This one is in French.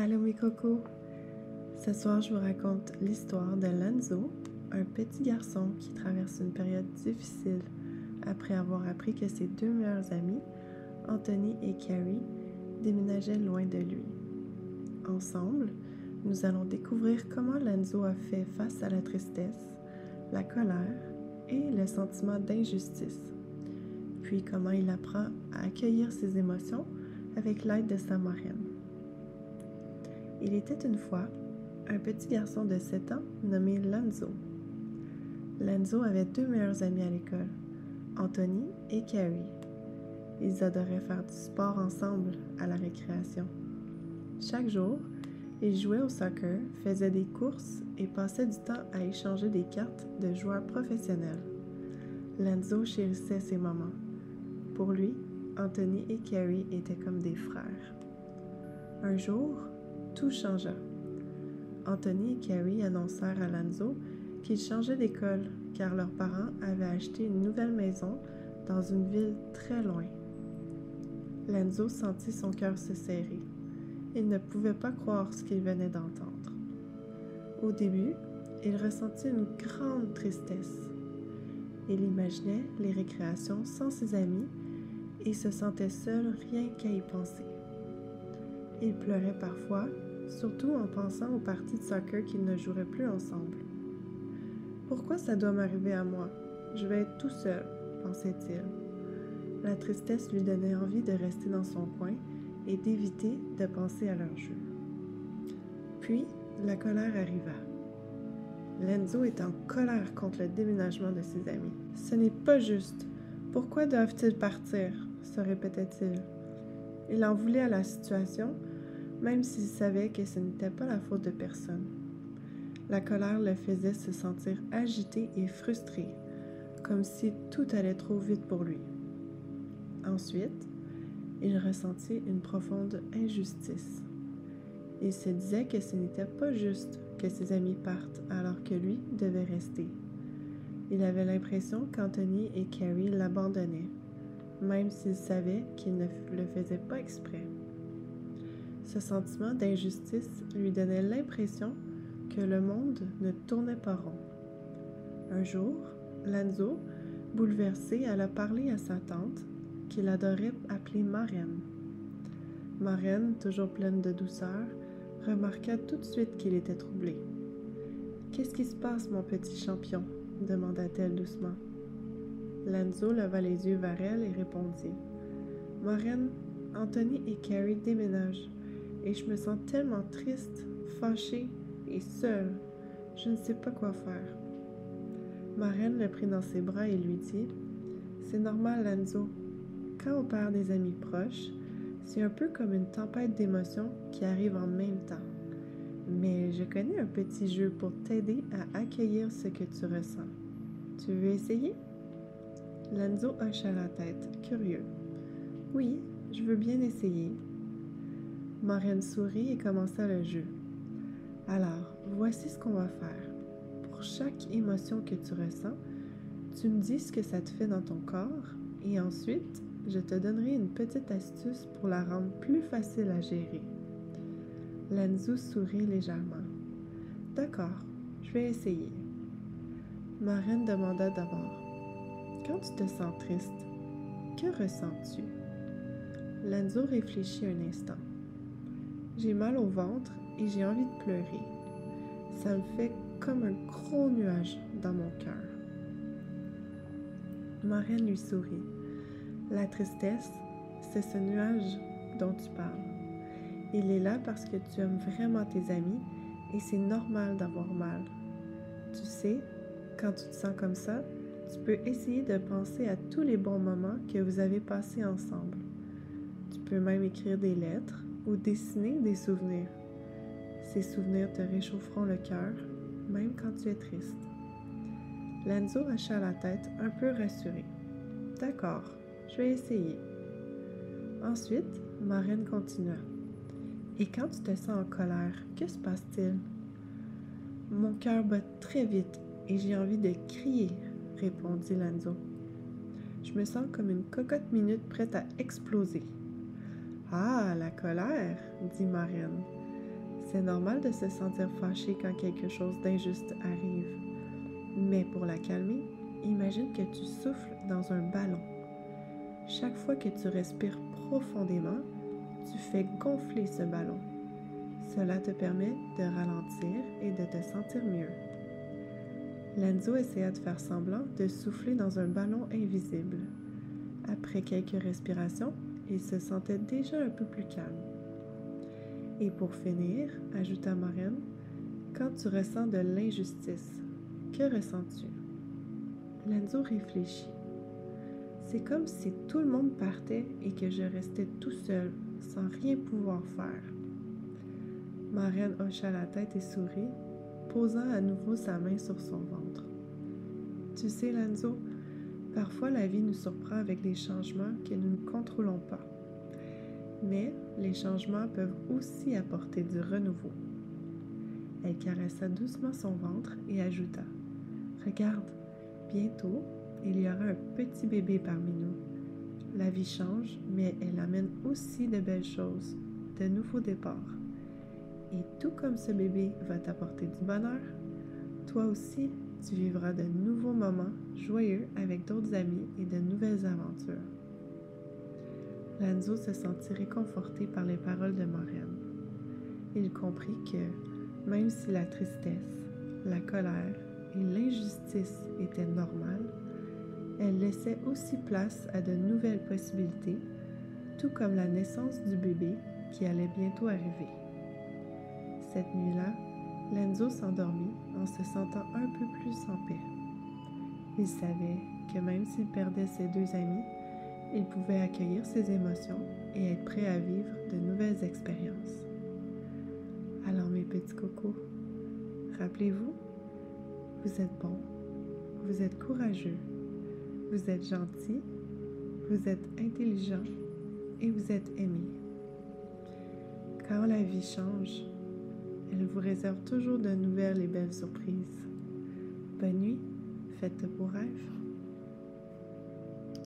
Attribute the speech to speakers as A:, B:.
A: Allô mes cocos! Ce soir, je vous raconte l'histoire de Lenzo, un petit garçon qui traverse une période difficile après avoir appris que ses deux meilleurs amis, Anthony et Carrie, déménageaient loin de lui. Ensemble, nous allons découvrir comment Lenzo a fait face à la tristesse, la colère et le sentiment d'injustice, puis comment il apprend à accueillir ses émotions avec l'aide de sa marraine. Il était une fois un petit garçon de 7 ans nommé Lenzo. Lenzo avait deux meilleurs amis à l'école, Anthony et Carrie. Ils adoraient faire du sport ensemble à la récréation. Chaque jour, ils jouaient au soccer, faisaient des courses et passaient du temps à échanger des cartes de joueurs professionnels. Lenzo chérissait ces moments. Pour lui, Anthony et Carrie étaient comme des frères. Un jour, tout changea. Anthony et Carrie annoncèrent à Lenzo qu'ils changeaient d'école car leurs parents avaient acheté une nouvelle maison dans une ville très loin. Lenzo sentit son cœur se serrer. Il ne pouvait pas croire ce qu'il venait d'entendre. Au début, il ressentit une grande tristesse. Il imaginait les récréations sans ses amis et se sentait seul rien qu'à y penser. Il pleurait parfois, surtout en pensant aux parties de soccer qu'ils ne joueraient plus ensemble. « Pourquoi ça doit m'arriver à moi? Je vais être tout seul, » pensait-il. La tristesse lui donnait envie de rester dans son coin et d'éviter de penser à leur jeu. Puis, la colère arriva. Lenzo est en colère contre le déménagement de ses amis. « Ce n'est pas juste. Pourquoi doivent-ils partir? » se répétait-il. Il en voulait à la situation, même s'il savait que ce n'était pas la faute de personne. La colère le faisait se sentir agité et frustré, comme si tout allait trop vite pour lui. Ensuite, il ressentit une profonde injustice. Il se disait que ce n'était pas juste que ses amis partent alors que lui devait rester. Il avait l'impression qu'Anthony et Carrie l'abandonnaient, même s'il savait qu'ils ne le faisaient pas exprès. Ce sentiment d'injustice lui donnait l'impression que le monde ne tournait pas rond. Un jour, Lenzo, bouleversé, alla parler à sa tante, qu'il adorait appeler marraine. Marraine, toujours pleine de douceur, remarqua tout de suite qu'il était troublé. « Qu'est-ce qui se passe, mon petit champion? » demanda-t-elle doucement. Lenzo leva les yeux vers elle et répondit. « Marraine, Anthony et Carrie déménagent. Et je me sens tellement triste, fâchée et seule. Je ne sais pas quoi faire. » Marraine le prit dans ses bras et lui dit « C'est normal, Lenzo. Quand on perd des amis proches, c'est un peu comme une tempête d'émotions qui arrive en même temps. Mais je connais un petit jeu pour t'aider à accueillir ce que tu ressens. Tu veux essayer? » Lenzo hocha la tête, curieux. « Oui, je veux bien essayer. » Marraine sourit et commença le jeu. « Alors, voici ce qu'on va faire. Pour chaque émotion que tu ressens, tu me dis ce que ça te fait dans ton corps et ensuite, je te donnerai une petite astuce pour la rendre plus facile à gérer. » Lenzo sourit légèrement. « D'accord, je vais essayer. » Marraine demanda d'abord. « Quand tu te sens triste, que ressens-tu? » Lenzo réfléchit un instant. « J'ai mal au ventre et j'ai envie de pleurer. Ça me fait comme un gros nuage dans mon cœur. » Marraine lui sourit. « La tristesse, c'est ce nuage dont tu parles. Il est là parce que tu aimes vraiment tes amis et c'est normal d'avoir mal. Tu sais, quand tu te sens comme ça, tu peux essayer de penser à tous les bons moments que vous avez passés ensemble. Tu peux même écrire des lettres ou dessiner des souvenirs. Ces souvenirs te réchaufferont le cœur, même quand tu es triste. » Lenzo hocha la tête, un peu rassuré. « D'accord, je vais essayer. » Ensuite, Marraine continua. « Et quand tu te sens en colère, que se passe-t-il? » « Mon cœur bat très vite et j'ai envie de crier, » répondit Lenzo. « Je me sens comme une cocotte minute prête à exploser. »« Ah, la colère, » dit Marraine. C'est normal de se sentir fâché quand quelque chose d'injuste arrive. Mais pour la calmer, imagine que tu souffles dans un ballon. Chaque fois que tu respires profondément, tu fais gonfler ce ballon. Cela te permet de ralentir et de te sentir mieux. Lenzo essaya de faire semblant de souffler dans un ballon invisible. Après quelques respirations, il se sentait déjà un peu plus calme. Et pour finir, ajouta Maureen, quand tu ressens de l'injustice, que ressens-tu? Lenzo réfléchit. C'est comme si tout le monde partait et que je restais tout seul, sans rien pouvoir faire. Maureen hocha la tête et sourit, posant à nouveau sa main sur son ventre. Tu sais, Lenzo, parfois la vie nous surprend avec des changements que nous ne contrôlons pas. Mais les changements peuvent aussi apporter du renouveau. Elle caressa doucement son ventre et ajouta « Regarde, bientôt, il y aura un petit bébé parmi nous. La vie change, mais elle amène aussi de belles choses, de nouveaux départs. Et tout comme ce bébé va t'apporter du bonheur, toi aussi, tu vivras de nouveaux moments joyeux avec d'autres amis et de nouvelles aventures. » Lenzo se sentit réconforté par les paroles de Maureen. Il comprit que, même si la tristesse, la colère et l'injustice étaient normales, elles laissaient aussi place à de nouvelles possibilités, tout comme la naissance du bébé qui allait bientôt arriver. Cette nuit-là, Lenzo s'endormit en se sentant un peu plus en paix. Il savait que même s'il perdait ses deux amis, il pouvait accueillir ses émotions et être prêt à vivre de nouvelles expériences. Alors mes petits cocos, rappelez-vous, vous êtes bons, vous êtes courageux, vous êtes gentils, vous êtes intelligents et vous êtes aimés. Quand la vie change, elle vous réserve toujours de nouvelles et belles surprises. Bonne nuit, faites de beaux rêves.